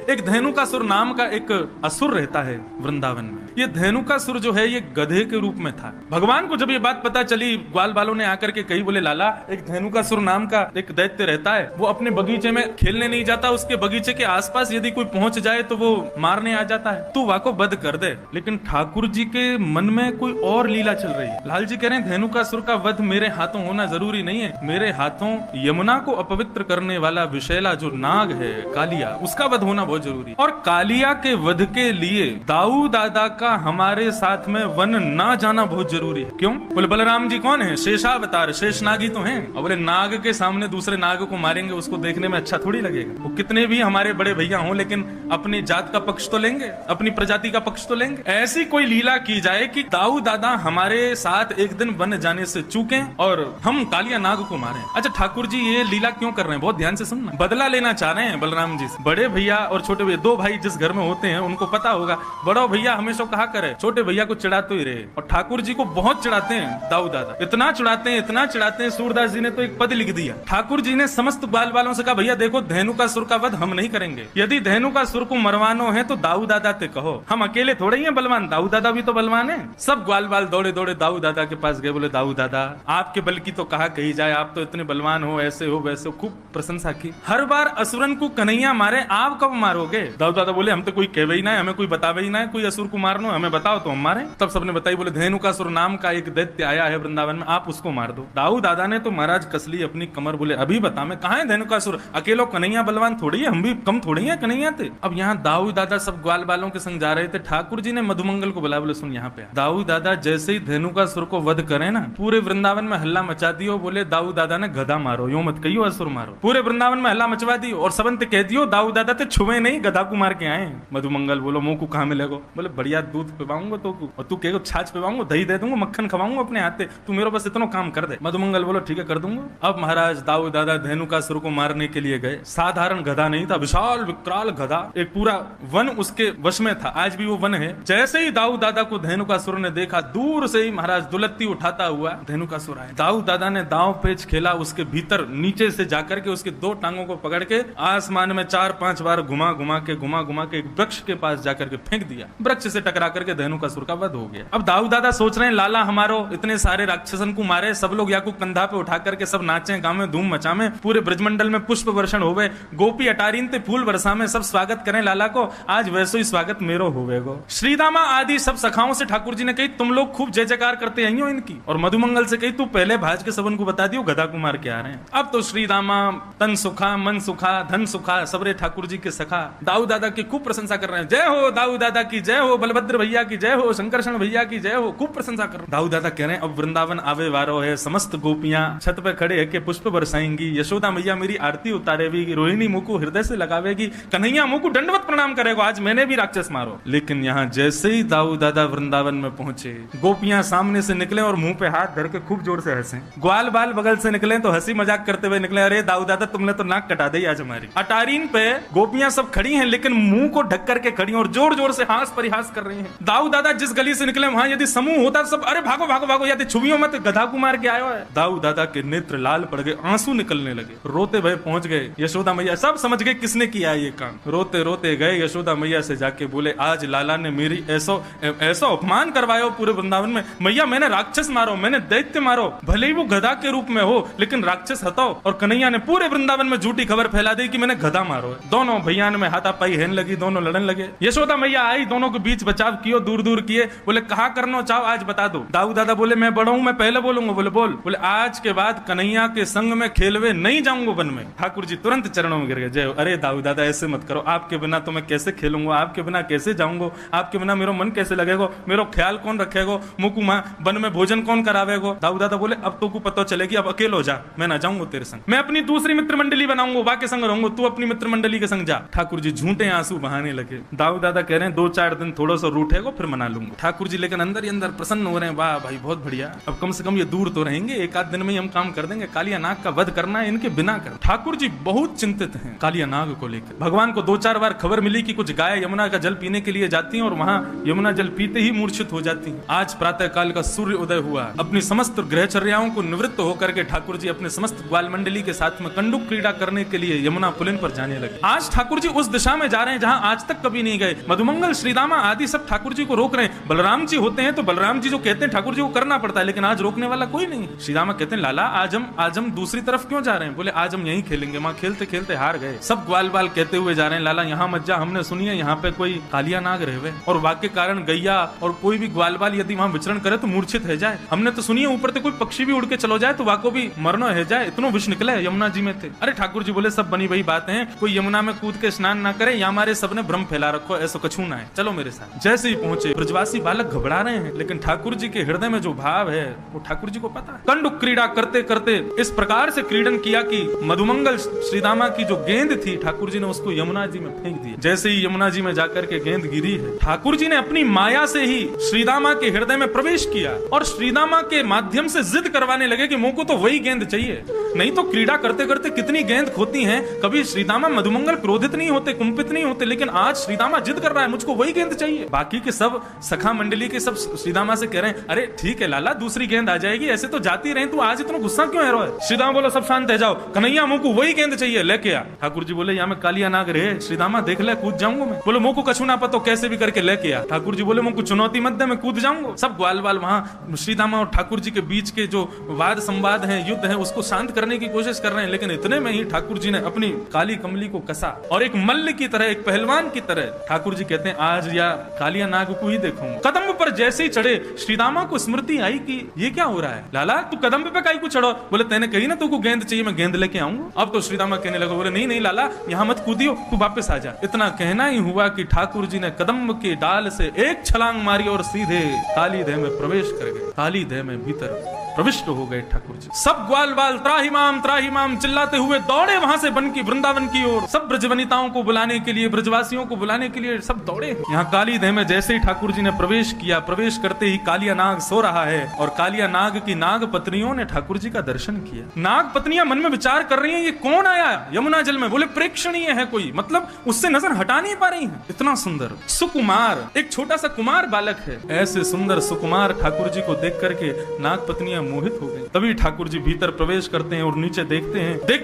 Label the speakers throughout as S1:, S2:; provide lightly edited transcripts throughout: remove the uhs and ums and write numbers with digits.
S1: एक धेनुकासुर नाम का एक असुर रहता है वृंदावन में। ये धेनुकासुर जो है ये गधे के रूप में था। भगवान को जब ये बात पता चली, ग्वाल बालों ने आकर के कही, बोले लाला एक धेनुकासुर नाम का एक दैत्य रहता है, वो अपने बगीचे में खेलने नहीं जाता, उसके बगीचे के आसपास यदि कोई पहुंच जाए तो वो मारने आ जाता है, तू वाको बद कर दे। लेकिन ठाकुर जी के मन में कोई और लीला चल रही है। लाल जी कह रहे हैं धेनुकासुर का वध मेरे हाथों होना जरूरी नहीं है, मेरे हाथों यमुना को अपवित्र करने वाला विषैला जो नाग है कालिया, उसका वध होना बहुत जरूरी। और कालिया के वध के लिए दाऊ दादा का हमारे साथ में वन ना जाना बहुत जरूरी है। क्यों? बोले बलराम जी कौन है? शेषावतार, शेष नाग ही तो हैं। और बोले नाग के सामने दूसरे नाग को मारेंगे, उसको देखने में अच्छा थोड़ी लगेगा। वो कितने भी हमारे बड़े भैया हों, लेकिन अपनी जात का पक्ष तो लेंगे, अपनी प्रजाति का पक्ष तो लेंगे। ऐसी कोई लीला की जाए कि दाऊ दादा हमारे साथ एक दिन वन जाने से चूकें और हम कालिया नाग को मारें। अच्छा ठाकुर जी ये लीला क्यों कर रहे हैं? बहुत ध्यान से सुनना। बदला लेना चाह रहे हैं बलराम जी से। बड़े भैया और छोटे भैया, दो भाई जिस घर में होते हैं उनको पता होगा, बड़ा भैया हमेशा कहा करे छोटे भैया को चिढ़ाते ही रहे। और ठाकुर जी को बहुत चिढ़ाते हैं दाऊ दादा, इतना चिढ़ाते हैं, इतना चिढ़ाते हैं, सूरदास जी ने तो एक पद लिख दिया। ठाकुर जी ने समस्त बाल वालों से कहा भैया देखो धेनुकासुर का वध हम नहीं करेंगे, यदि धेनुकासुर को मरवानो है तो दाऊ दादा ते कहो, हम अकेले थोड़े ही हैं बलवान, दाऊ दादा भी तो बलवान है। सब ग्वाल बाल दौड़े दौड़े दाऊ दादा के पास गए, बोले दाऊ दादा आपके बल की तो कहा कही जाए, आप तो इतने बलवान हो, ऐसे हो वैसे हो, खूब प्रशंसा की। हर बार असुरन को कन्हैया मारे, आप कब मारोगे? दाऊ दादा बोले हम तो कोई कहवे ही ना है, हमें कोई बतावे ही ना है, कोई असुर को मारनो, हमें बताओ तो हम मारे। तब सबने बताई, बोले धेनुकासुर नाम का एक दैत्य आया है वृंदावन में, आप उसको मार दो। दाऊ दादा ने तो महाराज कसली अपनी कमर, बोले अभी बता मैं कहां है धेनुकासुर, अकेलो कन्हैया बलवान थोड़ी है, हम भी कम थोड़ी है कन्हैया थे। अब यहाँ दाऊ दादा सब ग्वाल बालों के संग जा रहे थे। ठाकुर जी ने मधुमंगल को बुलाया, बोले सुन यहाँ पे। दाऊ दादा जैसे ही धेनुकासुर को वध करे ना, पूरे वृंदावन में हल्ला मचा दियो, बोले दाऊ दादा ने गधा मारो, यूं मत कहियो असुर मारो। पूरे वृंदावन में हल्ला मचवा दियो और सबंत कह दियो दाऊ दादा ते छुए नहीं, गधा को मार के आए। मधुमंगल बोलो मुंह को कहां मिलेगा? बोले बढ़िया दूध पिवाऊंगा तो, और तू कहेगा छाछ पिवाऊंगा, दही दे दूंगा, मक्खन खवाऊंगा अपने हाथ से, तू मेरे बस इतना काम कर दे। मधुमंगल बोलो ठीक है कर दूंगा। अब महाराज दाऊ दादा धेनुकासुर को मारने के लिए गए। साधारण गधा नहीं था, विशाल विकराल गधा, एक पूरा वन उसके वश में था, आज भी वो वन है। जैसे ही दाऊ दादा को धेनुकासुर ने देखा, दूर से ही महाराज दुलत्ती उठाता हुआ धेनुकासुर आया। दाऊ दादा ने दांव पेच खेला, उसके भीतर नीचे से जाकर के उसके दो टांगों को पकड़ के आसमान में 4-5 बार घुमा घुमा के एक वृक्ष के पास जाकर के फेंक दिया। वृक्ष से टकरा करके धेनुकासुर का वध हो गया। अब दाऊ दादा सोच रहे हैं लाला हमारो इतने सारे राक्षसन को मारे, सब लोग या को कंधा पे उठा करके सब नाचे गावे धूम मचावे, पूरे ब्रजमंडल में पुष्प वर्षण होवे, गोपी अटारीन ते फूल वर्षा में सब स्वागत करें लाला को, आज वैसे ही स्वागत मेरो होवेगो। श्रीदामा आदि सब सखाओं से ठाकुर जी ने कही तुम लोग खूब जय जयकार करते हैं इनकी, और मधुमंगल से कही तू पहले भाज के सबन को बता दियो गधा को मार के आ रहे हैं। अब तो श्रीदामा तन सुखा मन सुखा धन सुखा सबरे ठाकुर जी के सखा दाऊ दादा की खूब प्रशंसा कर रहे हैं। जय हो दाऊ दादा की जय हो, बलभद्र भैया की जय हो, शंकरषण भैया की जय हो, खूब प्रशंसा कर रहे हैं। दाऊ दादा कह रहे हैं अब वृंदावन आवे वारो है, समस्त गोपियां छत पे खड़े है के पुष्प बरसाएंगी, यशोदा मैया मेरी आरती उतारेगी, रोहिणी मुंह को हृदय से लगावेगी, कन्हैया मुंह को दंडवत प्रणाम करेगा, आज मैंने भी राक्षस मारो। लेकिन यहाँ जैसे ही दाऊ दादा वृंदावन में पहुंचे, गोपियां सामने से निकले और मुंह पे हाथ धर के खूब जोर से हंसे, ग्वाल बाल बगल से निकले तो हंसी मजाक करते हुए निकले, अरे दाऊ दादा तुमने तो नाक कटा दी आज हमारी। अटारीन पे गोपियां सब खड़ी हैं लेकिन मुंह को ढक करके खड़ी और जोर जोर से हास परिहास कर रही हैं। दाऊ दादा जिस गली से निकले वहां यदि समूह होता सब अरे भागो भागो भागो, या छुवियों मत गधा को मार के आयो है। दाऊ दादा के नेत्र लाल पड़ गए, आंसू निकलने लगे, रोते भय पहुंच गए यशोदा मैया, सब समझ गए किसने किया ये काम। रोते रोते गए यशोदा मैया से जाके बोले आज लाला ने मेरी ऐसा अपमान करवाया पूरे वृंदावन में, मैया मैंने राक्षस मारो, मैंने दैत्य मारो, भले ही वो गधा के रूप में हो लेकिन राक्षस हटाओ। और कन्हैया ने पूरे वृंदावन में झूठी खबर फैला दी कि मैंने गधा मारो है। दोनों भैया में हाथापाई हेन लगी, दोनों लड़न लगे। यशोदा मैया आई, दोनों के बीच बचाव कियो, दूर दूर किए, बोले कहा करना चाहो आज बता दो। दाऊ दादा बोले मैं बड़ा हूं, मैं पहले बोलूंगा। बोले बोल। बोले आज के बाद कन्हैया के संग में खेलवे नहीं जाऊंगा वन में। ठाकुर जी तुरंत चरणों में गिर गए, जय। अरे दाऊ दादा ऐसे मत करो, आपके बिना तो मैं कैसे खेलूंगा, आपके बिना कैसे जाऊंगा, आपके बिना मेरा मन कैसे लगेगा, मेरा ख्याल कौन रखेगा, मुकुमा वन में भोजन कौन करावेगा। दाऊ दादा बोले अब तो को पता चलेगी, अब अकेलो जा, मैं ना जाऊंगा तेरे संग, मैं अपनी दूसरी मित्र मंडली बनाऊंगा, वहां के संग रहूंगा, तू अपनी मित्र मंडली के संग जा। ठाकुर जी झूठे आंसू बहाने लगे। दाऊ दादा कह रहे हैं 2-4 दिन थोड़ा सा रूठेगा फिर मना लूंगा। ठाकुर जी लेकिन अंदर ही अंदर प्रसन्न हो रहे हैं, वाह भाई बहुत बढ़िया, अब कम से कम ये दूर तो रहेंगे, एक आध दिन में ही हम काम कर देंगे, कालिया नाग का वध करना है इनके बिना कर। ठाकुर जी बहुत चिंतित हैं कालिया नाग को लेकर। भगवान को 2-4 बार खबर मिली कि कुछ गाय यमुना का जल पीने के लिए जाती हैं और वहां यमुना जल पीते ही मूर्छित हो जाती हैं। आज प्रातः काल का सूर्य उदय हुआ, अपनी समस्त ग्रहचर्याओं को निवृत्त होकर के ठाकुर जी अपने समस्त ग्वाल मंडली के साथ में कंडुक क्रीड़ा करने के लिए यमुना पुलिन पर जाने लगे। आज ठाकुर जी उस दिशा में जा रहे हैं जहां आज तक कभी नहीं गए। मधुमंगल, श्रीदामा आदि सब ठाकुर जी को रोक रहे हैं। बलराम जी होते हैं तो बलराम जी जो कहते हैं ठाकुर जी को करना पड़ता है, लेकिन आज रोकने वाला कोई नहीं। श्रीदामा कहते हैं लाला आज हम दूसरी तरफ क्यों जा रहे हैं? बोले आज हम यहीं खेलेंगे। वहां खेलते खेलते हार गए। सब ग्वाल बाल कहते हुए जा रहे हैं लाला यहाँ मत जा, हमने सुनी है यहाँ पे कोई कालिया नाग रहे और वाक्य कारण गैया और कोई भी ग्वाल बाल यदि वहां विचरण करे तो मूर्छित है जाए। हमने तो सुनी है ऊपर से कोई पक्षी भी उड़ के चलो जाए तो वाको भी मरनो है जाए। इतनो विष निकले यमुना जी में थे। अरे ठाकुर जी बोले सब बनी वही बात है, कोई यमुना में कूद के स्नान ना करे, या हमारे सबने भ्रम फैला रखो, ऐसा कछू ना है, चलो मेरे साथ। जैसे ही पहुंचे ब्रजवासी बालक घबरा रहे हैं, लेकिन ठाकुर जी के हृदय में जो भाव है वो ठाकुर जी को पता है। कंडुक क्रीड़ा करते करते इस प्रकार से क्रीडन किया कि मधुमंगल श्रीदामा की जो गेंद थी ठाकुर जी ने उसको यमुना जी में फेंक दी। जैसे ही यमुना जी में जाकर के गेंद गिरी है, ठाकुर जी ने अपनी माया से ही श्रीदामा के हृदय में प्रवेश किया और श्रीदामा के माध्यम से जिद करवाने लगे कि मुझको तो वही गेंद चाहिए। नहीं तो क्रीड़ा करते करते कितनी गेंद खोती हैं, कभी श्रीदामा मधुमंगल क्रोधित नहीं होते, कुंपित नहीं होते, लेकिन आज श्रीदामा जिद कर रहा है मुझको वही गेंद चाहिए। बाकी के सब सखा मंडली के सब श्रीदामा से कह रहे हैं अरे ठीक है लाला दूसरी गेंद आ जाएगी, ऐसे तो जाती रहे, तू आज इतना गुस्सा क्यों है? श्रीदामा बोला सब शांत है जाओ, कन्हैया मुझको वही गेंद चाहिए, लेके आ। ठाकुर जी बोले यहाँ में कालिया नाग रहे, श्रीदामा देख ले कूद जाऊंगा मैं। बोले मुझको कछु ना पता, कैसे भी करके लेके आ। ठाकुर जी बोले मुझको चुनौती मत दे, मैं कूद जाऊंगा। सब ग्वाल बाल वहां श्रीदामा और ठाकुर जी के बीच के जो वाद संवाद है, युद्ध है, उसको शांत करने की कोशिश कर रहे हैं। लेकिन इतने में ही ठाकुर जी ने अपनी काली कमली को कसा और एक मल्ल की तरह, एक पहलवान की तरह ठाकुर जी कहते हैं आज या कालिया नाग को ही देखूंगा। कदम पर जैसे ही चढ़े श्रीदामा को स्मृति आई कि ये क्या हो रहा है, लाला तू कदम पे काई को चढ़ो? बोले तेने कही ना तुमको गेंद चाहिए, मैं गेंद लेके आऊंगा। अब तो श्रीदामा कहने लगा, बोले नहीं नहीं लाला यहाँ मत कूदियो, तू वापस आ जा। इतना कहना ही हुआ कि ठाकुर जी ने कदम के डाल से एक छलांग मारी और सीधे काली देह में प्रवेश कर गए। काली देह में भीतर प्रविष्ट हो गए ठाकुर जी। सब ग्वाल बाल त्राहिमाम चिल्लाते हुए दौड़े वहां से बन की वृंदावन की ओर। सब ब्रजवनिताओं को बुलाने के लिए, ब्रजवासियों को बुलाने के लिए सब दौड़े। यहाँ काली देह में जैसे ही ठाकुर जी ने प्रवेश किया, प्रवेश करते ही कालिया नाग सो रहा है और कालिया नाग की नाग पत्नियों ने ठाकुर जी का दर्शन किया। नाग पत्नियां मन में विचार कर रही हैं ये कौन आया यमुना जल में? बोले प्रेक्षणीय है कोई, मतलब उससे नजर हटा नहीं पा रही है। इतना सुंदर सुकुमार, एक छोटा सा कुमार बालक है। ऐसे सुंदर सुकुमार ठाकुर जी को देख करके नाग पत्नियां मोहित हो गई। तभी ठाकुर जी भीतर प्रवेश करते हैं और नीचे देखते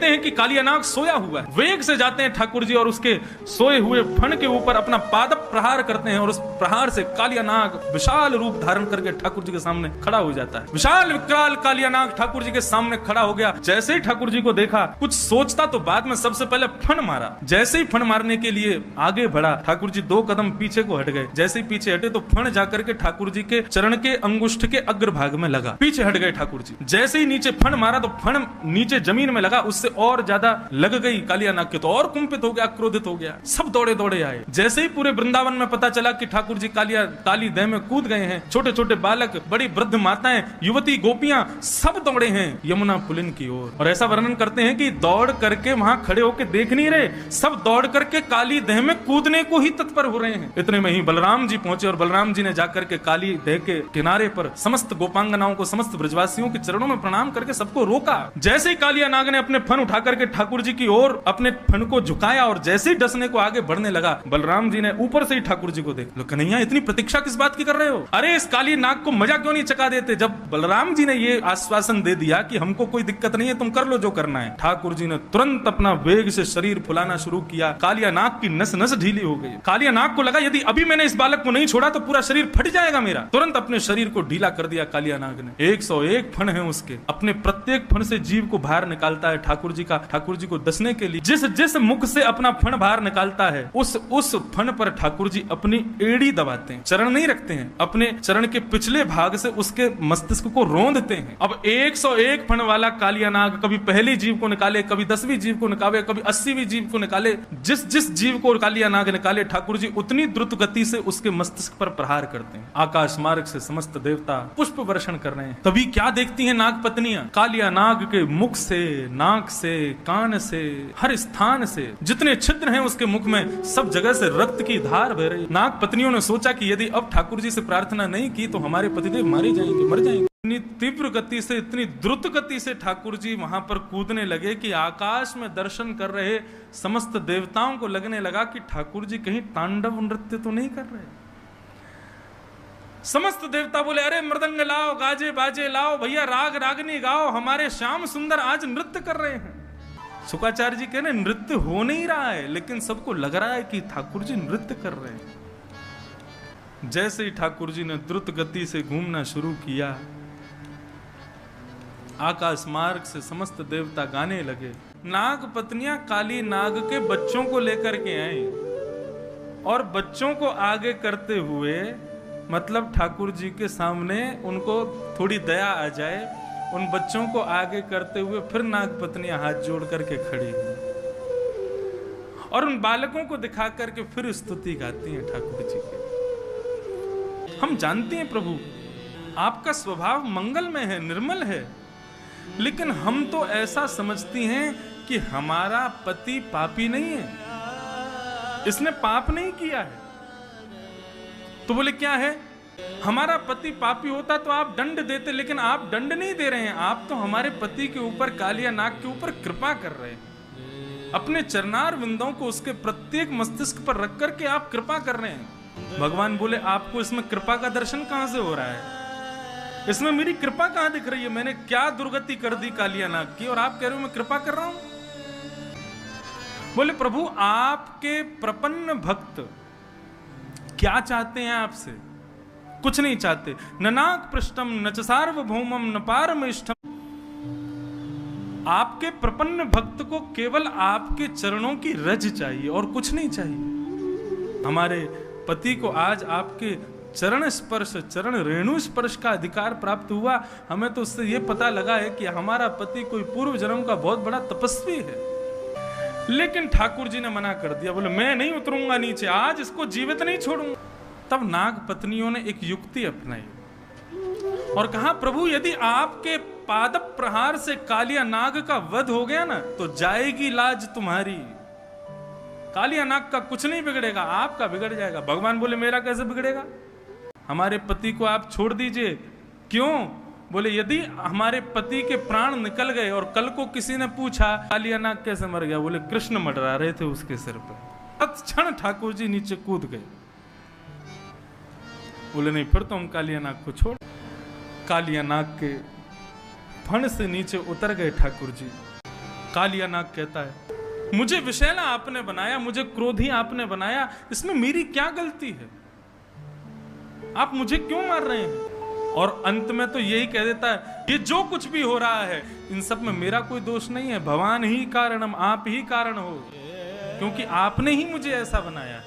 S1: हैं कि कालिया नाग सोया हुआ है। वेग से जाते हैं ठाकुर जी और उसके सोए हुए फण के ऊपर अपना पाद प्रहार करते हैं और उस प्रहार से कालिया नाग विशाल रूप धारण करके ठाकुर जी के सामने खड़ा हो जाता है। विशाल विकराल कालिया नाग ठाकुर जी के सामने खड़ा हो गया। जैसे ही ठाकुर जी को देखा, कुछ सोचता तो बाद में सबसे पहले फण मारा। जैसे ही फण मारने के लिए आगे बढ़ा, ठाकुर जी 2 कदम पीछे को हट गए। जैसे ही पीछे हटे तो फण जाकर के ठाकुर जी के चरण के अंगुष्ठ के अग्रभाग में लगा। पीछे हट गए ठाकुर जी। जैसे ही नीचे फण मारा तो फण नीचे जमीन में लगा, उससे और ज्यादा लग गई कालिया नाग के, तो और कुंपित हो गया, क्रोधित हो गया। सब दौड़े दौड़े आए। जैसे ही पूरे वृंदावन में पता चला कि ठाकुर जी काली देह में कूद गए हैं, छोटे छोटे बालक, बड़ी वृद्ध माताएं, युवती, गोपियां सब दौड़े हैं यमुना पुलिन की ओर। और ऐसा वर्णन करते हैं कि दौड़ करके वहां खड़े होकर देख नहीं रहे, सब दौड़ करके काली देह में कूदने को ही तत्पर हो रहे हैं। इतने में ही बलराम जी पहुंचे और बलराम जी ने जाकर के काली देह के किनारे पर समस्त गोपांगनाओं को, समस्त ब्रजवासियों के चरणों में प्रणाम करके सबको रोका। जैसे ही कालिया नाग ने अपने फन उठा करके ठाकुर जी की ओर अपने फन को झुकाया और जैसे ही डसने को आगे बढ़ने लगा, बलराम जी ने ऊपर से ही ठाकुर जी को देख लो, कन्हैया इतनी प्रतीक्षा किस बात की कर रहे हो? अरे इस काली नाग को मजा क्यों नहीं चका देते? जब बलराम जी ने ये आश्वासन दे दिया कि हमको कोई दिक्कत नहीं है, तुम कर लो जो करना है, ठाकुर जी ने तुरंत अपना वेग से शरीर फुलाना शुरू किया। कालिया नाग की नस नस ढीली हो गई। कालिया नाग को लगा यदि अभी मैंने इस बालक को नहीं छोड़ा तो पूरा शरीर फट जाएगा मेरा। तुरंत अपने शरीर को ढीला कर दिया कालिया नाग ने। 101 फण है उसके, अपने प्रत्येक फण से जीव को बाहर निकालता है ठाकुर जी का। ठाकुर जी को दसने के लिए जिस जिस मुख से अपना फण बाहर निकालता है, उस फण पर ठाकुर जी अपनी एड़ी दबाते हैं, चरण नहीं रखते हैं, अपने चरण के पिछले भाग से उसके मस्तिष्क को रोंदते हैं। अब 101 फण वाला कालिया नाग कभी पहली जीव को निकाले, कभी 10वीं जीव को निकाले, कभी 80वीं जीव को निकाले। जिस जिस जीव को कालिया नाग निकाले, ठाकुर जी उतनी द्रुत गति से उसके मस्तिष्क पर प्रहार करते हैं। आकाश मार्ग से समस्त देवता पुष्प वर्षण कर रहे हैं। तभी क्या देखती हैं नाग पत्नियां? कालिया नाग के मुख से, नाक से, कान से, हर स्थान से जितने छिद्र हैं उसके मुख में, सब जगह से रक्त की धार बह रही। नाग पत्नियों ने सोचा कि यदि अब ठाकुर जी से प्रार्थना नहीं की तो हमारे पतिदेव मारे जाएंगे, मर जाएंगे। इतनी तीव्र गति से, इतनी द्रुत गति से ठाकुर जी वहां पर कूदने लगे कि आकाश में दर्शन कर रहे समस्त देवताओं को लगने लगा कि ठाकुर जी कहीं तांडव नृत्य तो नहीं कर रहे। समस्त देवता बोले अरे मृदंग लाओ, गाजे बाजे लाओ, भैया राग रागनी गाओ, हमारे श्याम सुंदर आज नृत्य कर रहे हैं। शुक्राचार्य जी कह रहे नृत्य हो नहीं रहा है, लेकिन सबको लग रहा है कि ठाकुर जी नृत्य कर रहे हैं। जैसे ही ठाकुर जी ने द्रुत गति से घूमना शुरू किया, आकाश मार्ग से समस्त देवता गाने लगे। नाग पत्नियां काली नाग के बच्चों को लेकर के आई और बच्चों को आगे करते हुए, मतलब ठाकुर जी के सामने उनको थोड़ी दया आ जाए, उन बच्चों को आगे करते हुए फिर नाग पत्नियां हाथ जोड़ करके खड़ी हुई और उन बालकों को दिखा करके फिर स्तुति गाती हैं ठाकुर जी की। हम जानते हैं प्रभु आपका स्वभाव मंगलमय है, निर्मल है, लेकिन हम तो ऐसा समझती हैं कि हमारा पति पापी नहीं है, इसने पाप नहीं किया है। तो बोले क्या है, हमारा पति पापी होता तो आप दंड देते, लेकिन आप दंड नहीं दे रहे हैं, आप तो हमारे पति के ऊपर, कालिया नाग के ऊपर कृपा कर रहे हैं। अपने चरणार विंदों को उसके प्रत्येक मस्तिष्क पर रख करके आप कृपा कर रहे हैं। भगवान बोले आपको इसमें कृपा का दर्शन कहां से हो रहा है, इसमें मेरी कृपा कहां दिख रही है, मैंने क्या दुर्गति कर दी कालिया नाग की और आप कह रहे हो मैं कृपा कर रहा हूं। बोले प्रभु आपके प्रपन्न भक्त क्या चाहते हैं आपसे, कुछ नहीं चाहते। न नाग पृष्ठम न च सार्वभौमम न पारमेष्ठम। आपके प्रपन्न भक्त को केवल आपके चरणों की रज चाहिए और कुछ नहीं चाहिए। हमारे पति को आज आपके चरण स्पर्श, चरण रेणु स्पर्श का अधिकार प्राप्त हुआ। हमें तो उससे यह पता लगा है कि हमारा पति कोई पूर्व जन्म का बहुत बड़ा तपस्वी है, लेकिन ठाकुर जी ने मना कर दिया। बोले मैं नहीं उतरूंगा नीचे, आज इसको जीवित नहीं छोड़ूंगा। तब नाग पत्नियों ने एक युक्ति अपनाई और कहा प्रभु यदि आपके पाद प्रहार से कालिया नाग का वध हो गया ना तो जाएगी लाज तुम्हारी। कालिया नाग का कुछ नहीं बिगड़ेगा, आपका बिगड़ जाएगा। भगवान बोले मेरा कैसे बिगड़ेगा, हमारे पति को आप छोड़ दीजिए। क्यों? बोले यदि हमारे पति के प्राण निकल गए और कल को किसी ने पूछा कालिया नाग कैसे मर गया, बोले कृष्ण मंडरा रहे थे उसके सिर पर। तत्क्षण ठाकुर जी नीचे कूद गए। बोले नहीं फिर तो हम कालिया नाग को छोड़। कालिया नाग के फण से नीचे उतर गए ठाकुर जी। कालिया नाग कहता है मुझे विषैला आपने बनाया, मुझे क्रोधी आपने बनाया, इसमें मेरी क्या गलती है, आप मुझे क्यों मार रहे हैं। और अंत में तो यही कह देता है ये जो कुछ भी हो रहा है इन सब में मेरा कोई दोष नहीं है, भगवान ही कारणम, आप ही कारण हो, क्योंकि आपने ही मुझे ऐसा बनाया।